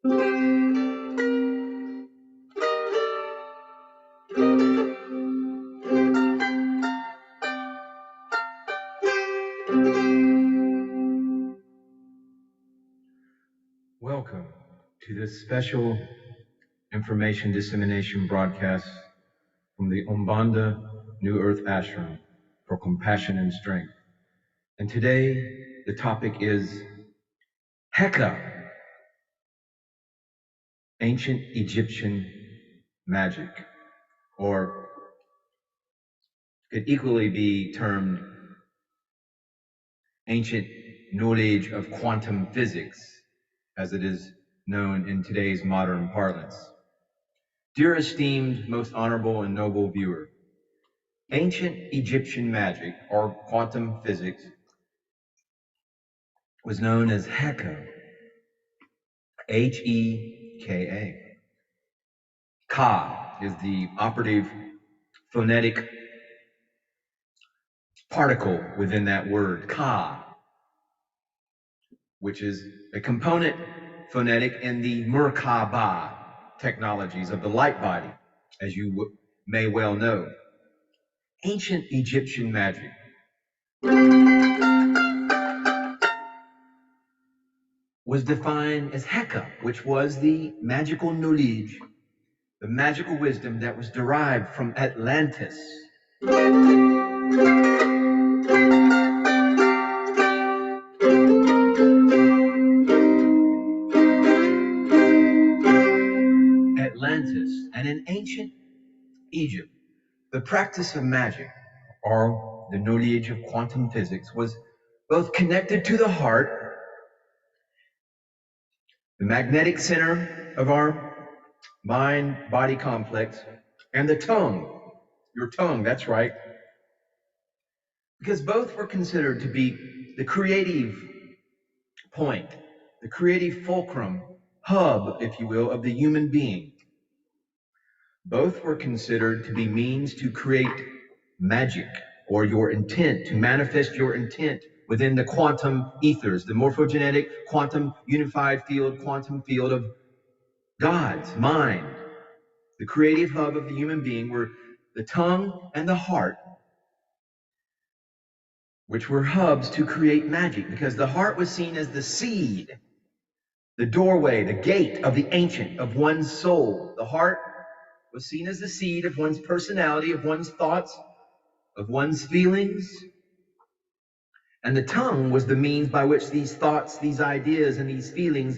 Welcome to this special information dissemination broadcast from the Aumbonda New Earth Ashram for Compassion and Strength. And today, the topic is Heka, ancient Egyptian magic, or could equally be termed ancient knowledge of quantum physics, as it is known in today's modern parlance. Dear esteemed, most honorable and noble viewer, ancient Egyptian magic, or quantum physics, was known as Heka, H-E-K-A. Ka is the operative phonetic particle within that word, Ka, which is a component phonetic in the Merkaba technologies of the light body, as you may well know. Ancient Egyptian magic was defined as Heka, which was the magical knowledge, the magical wisdom that was derived from Atlantis. Atlantis, and in ancient Egypt, the practice of magic, or the knowledge of quantum physics, was both connected to the heart, the magnetic center of our mind-body complex, and the tongue, your tongue, that's right, because both were considered to be the creative point, the creative fulcrum, hub, if you will, of the human being. Both were considered to be means to create magic, or your intent, to manifest your intent within the quantum ethers, the morphogenetic quantum unified field, quantum field of God's mind. The creative hub of the human being were the tongue and the heart, which were hubs to create magic, because the heart was seen as the seed, the doorway, the gate of the ancient, of one's soul. The heart was seen as the seed of one's personality, of one's thoughts, of one's feelings. And the tongue was the means by which these thoughts, these ideas, and these feelings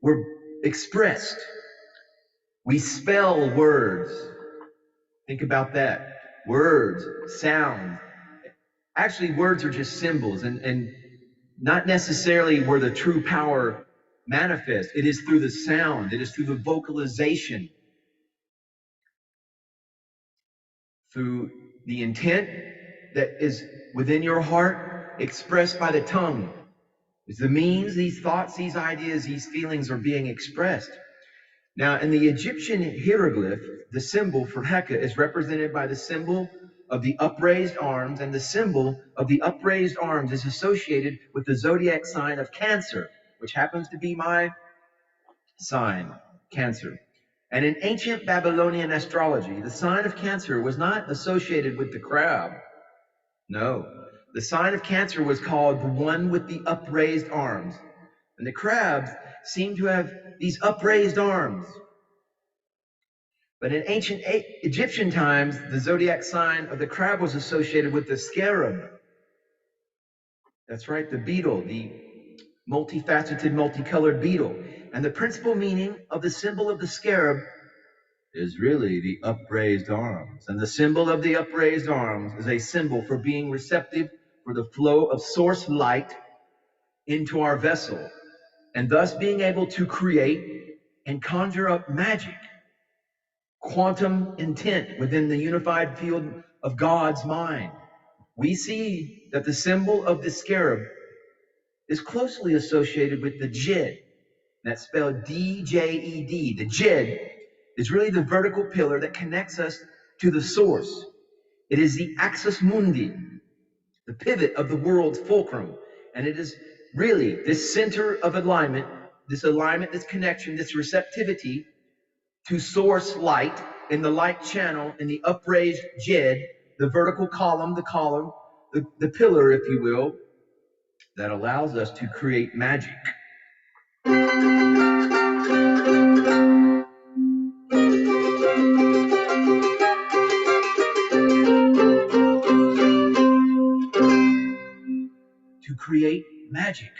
were expressed. We spell words. Think about that. Words, sounds. Actually, words are just symbols, and not necessarily where the true power manifests. It is through the sound. It is through the vocalization, through the intent that is within your heart, expressed by the tongue. It's the means these thoughts, these ideas, these feelings are being expressed. Now, in the Egyptian hieroglyph, the symbol for Heka is represented by the symbol of the upraised arms, and the symbol of the upraised arms is associated with the zodiac sign of Cancer, which happens to be my sign, Cancer. And in ancient Babylonian astrology, the sign of Cancer was not associated with the crab. No, the sign of Cancer was called the one with the upraised arms. And the crabs seem to have these upraised arms. But in ancient Egyptian times, the zodiac sign of the crab was associated with the scarab. That's right, the beetle, the multifaceted, multicolored beetle. And the principal meaning of the symbol of the scarab is really the upraised arms. And the symbol of the upraised arms is a symbol for being receptive for the flow of source light into our vessel, and thus being able to create and conjure up magic, quantum intent within the unified field of God's mind. We see that the symbol of the scarab is closely associated with the Jed. That's spelled D-J-E-D. The Jed is really the vertical pillar that connects us to the source. It is the axis mundi, the pivot of the world's fulcrum. And it is really this center of alignment this alignment, this connection, this receptivity to source light in the light channel, in the upraised jed, the vertical column, the pillar, if you will, that allows us to create magic. To create magic.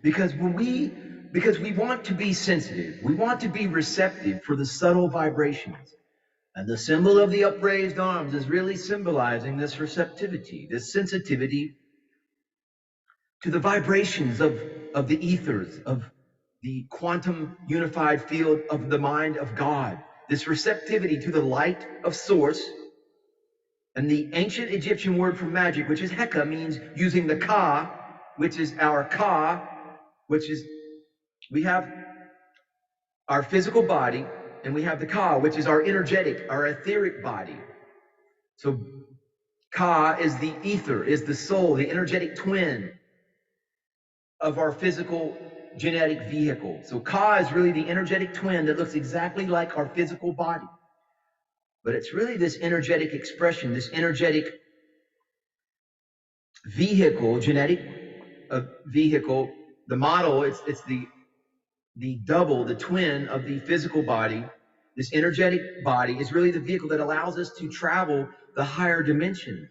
Because we want to be sensitive, we want to be receptive for the subtle vibrations. And the symbol of the upraised arms is really symbolizing this receptivity, this sensitivity to the vibrations of the ethers, of the quantum unified field of the mind of God, this receptivity to the light of source. And the ancient Egyptian word for magic, which is Heka, means using the ka, which is our ka, which is, we have our physical body, and we have the ka, which is our energetic, our etheric body. So ka is the ether, is the soul, the energetic twin of our physical genetic vehicle. So ka is really the energetic twin that looks exactly like our physical body. But it's really this energetic expression, this energetic vehicle, genetic vehicle. The model, it's the double, the twin of the physical body. This energetic body is really the vehicle that allows us to travel the higher dimensions.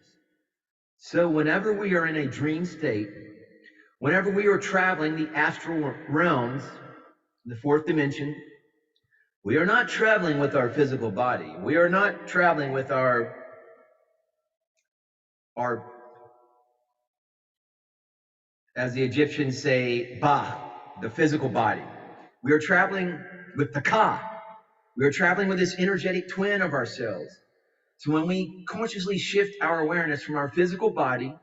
So whenever we are in a dream state, whenever we are traveling the astral realms, the fourth dimension, we are not traveling with our physical body. We are not traveling with our as the Egyptians say, ba, the physical body. We are traveling with the ka. We are traveling with this energetic twin of ourselves. So when we consciously shift our awareness from our physical body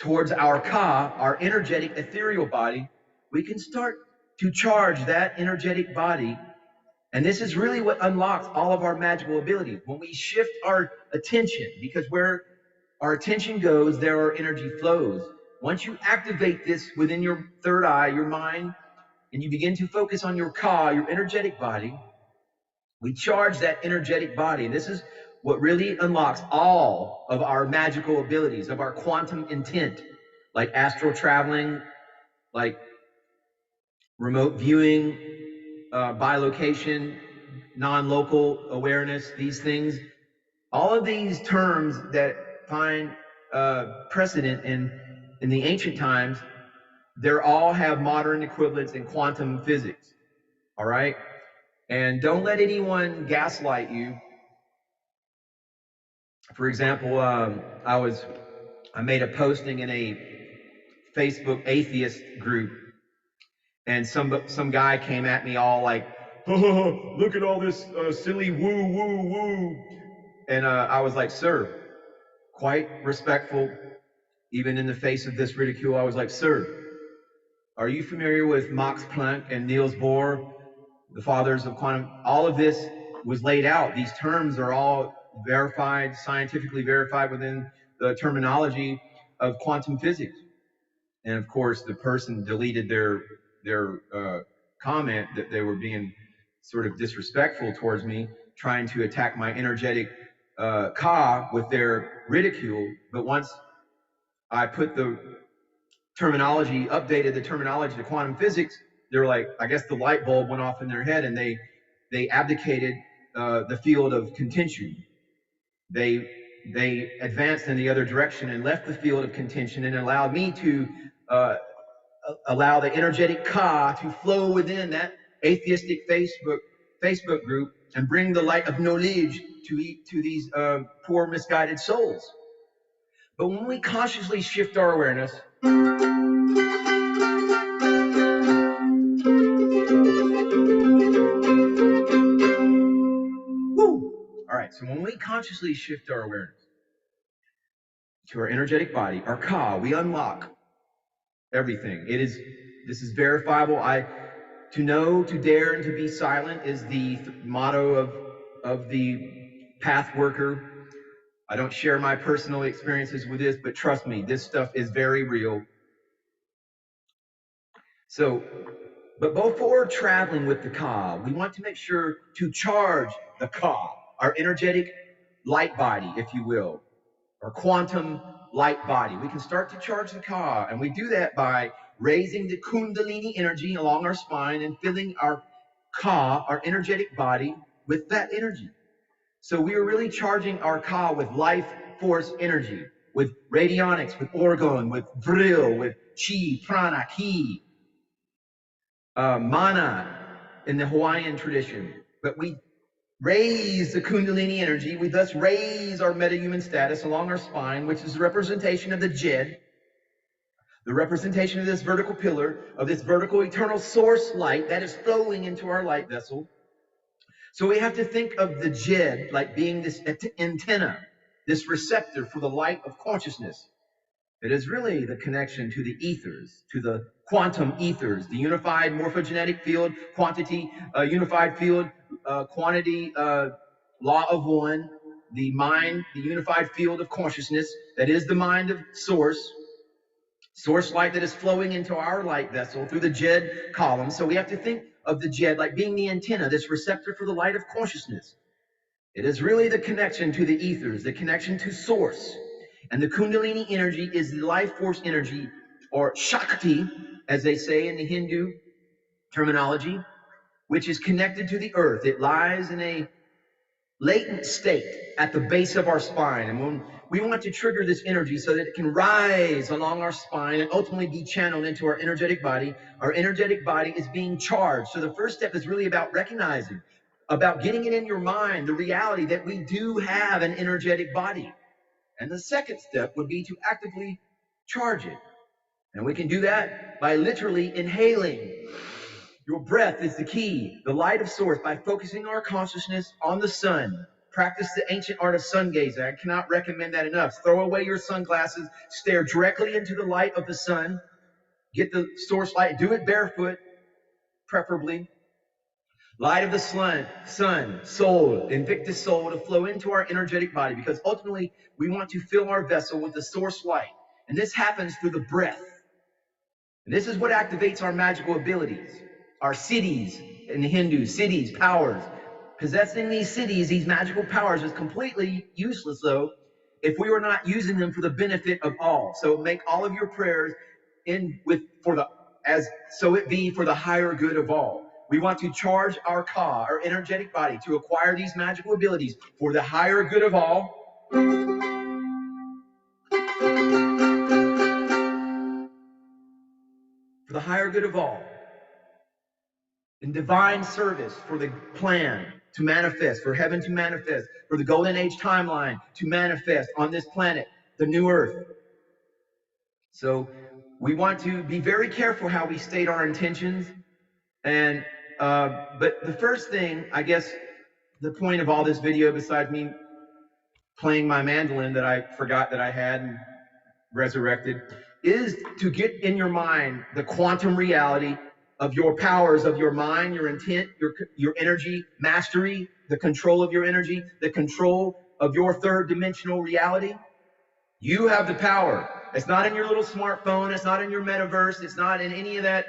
towards our ka, our energetic ethereal body, we can start to charge that energetic body. And this is really what unlocks all of our magical abilities. When we shift our attention, because where our attention goes, there are energy flows. Once you activate this within your third eye, your mind, and you begin to focus on your ka, your energetic body, we charge that energetic body. And this is what really unlocks all of our magical abilities, of our quantum intent, like astral traveling, like remote viewing, bilocation, non-local awareness, these things. All of these terms that find precedent in the ancient times, they all have modern equivalents in quantum physics, all right? And don't let anyone gaslight you. For example, I made a posting in a Facebook atheist group, and some guy came at me all like, oh, look at all this silly woo, woo, woo. And I was like, sir, quite respectful, even in the face of this ridicule, I was like, sir, are you familiar with Max Planck and Niels Bohr, the fathers of quantum? All of this was laid out. These terms are all verified, scientifically verified within the terminology of quantum physics. And of course, the person deleted their comment that they were being sort of disrespectful towards me, trying to attack my energetic ka with their ridicule. But once I put the terminology, updated the terminology to quantum physics, they were like, I guess the light bulb went off in their head, and they abdicated the field of contention. They advanced in the other direction and left the field of contention and allowed me to allow the energetic ka to flow within that atheistic Facebook group and bring the light of knowledge to these poor misguided souls. But when we consciously shift our awareness, all right, so when we consciously shift our awareness to our energetic body, our ka, we unlock everything. This is verifiable. To know, to dare, and to be silent is the motto of the path worker. I don't share my personal experiences with this, but trust me, this stuff is very real. So, but before traveling with the Ka, we want to make sure to charge the Ka, our energetic light body, if you will, or quantum light body. We can start to charge the Ka, and we do that by raising the Kundalini energy along our spine and filling our Ka, our energetic body, with that energy. So we are really charging our Ka with life force energy, with radionics, with orgone, with vril, with chi, prana, ki, mana in the Hawaiian tradition. But we raise the Kundalini energy. We thus raise our metahuman status along our spine, which is a representation of the Jed, the representation of this vertical pillar, of this vertical eternal source light that is flowing into our light vessel. So we have to think of the Jed like being this antenna, this receptor for the light of consciousness. It is really the connection to the ethers, to the quantum ethers, the unified morphogenetic field, quantity, unified field, quantity, law of one, the mind, the unified field of consciousness, that is the mind of source light that is flowing into our light vessel through the Jed column. So we have to think of the Jed like being the antenna, this receptor for the light of consciousness. It is really the connection to the ethers, the connection to source. And the Kundalini energy is the life force energy, or Shakti, as they say in the Hindu terminology, which is connected to the earth. It lies in a latent state at the base of our spine. And when we want to trigger this energy so that it can rise along our spine and ultimately be channeled into our energetic body is being charged. So the first step is really about recognizing, about getting it in your mind, the reality that we do have an energetic body. And the second step would be to actively charge it. And we can do that by literally inhaling. Your breath is the key, the light of source, by focusing our consciousness on the sun. Practice the ancient art of sun gazing. I cannot recommend that enough. Throw away your sunglasses, stare directly into the light of the sun, get the source light, do it barefoot, preferably. Light of the sun, soul, invictus soul, to flow into our energetic body, because ultimately we want to fill our vessel with the source light. And this happens through the breath. And this is what activates our magical abilities, our siddhis in the Hindu, siddhis, powers. Possessing these siddhis, these magical powers, is completely useless, though, if we were not using them for the benefit of all. So make all of your prayers so it be for the higher good of all. We want to charge our Ka, our energetic body, to acquire these magical abilities for the higher good of all. For the higher good of all. In divine service for the plan to manifest, for heaven to manifest, for the golden age timeline to manifest on this planet, the new earth. So we want to be very careful how we state our intentions. And but the first thing, I guess, the point of all this video, besides me playing my mandolin that I forgot that I had and resurrected, is to get in your mind the quantum reality of your powers, of your mind, your intent, your energy, mastery, the control of your energy, the control of your third dimensional reality. You have the power. It's not in your little smartphone. It's not in your metaverse. It's not in any of that,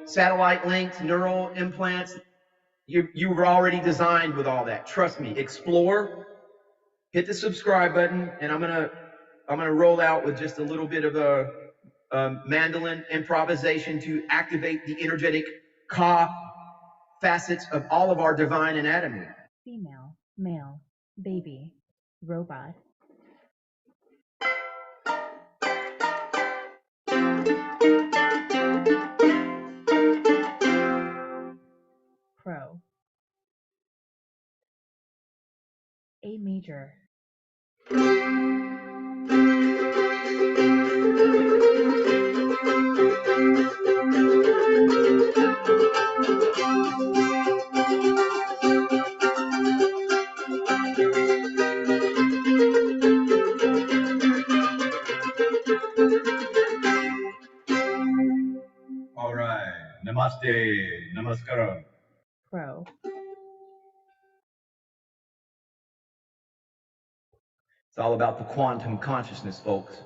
satellite links, neural implants. You were already designed with all that. Trust me. Explore. Hit the subscribe button, and I'm gonna roll out with just a little bit of a mandolin improvisation to activate the energetic Ka facets of all of our divine anatomy. Female, male, baby, robot. Pro. A major. All right. Namaste. Namaskaram. Pro. It's all about the quantum consciousness, folks.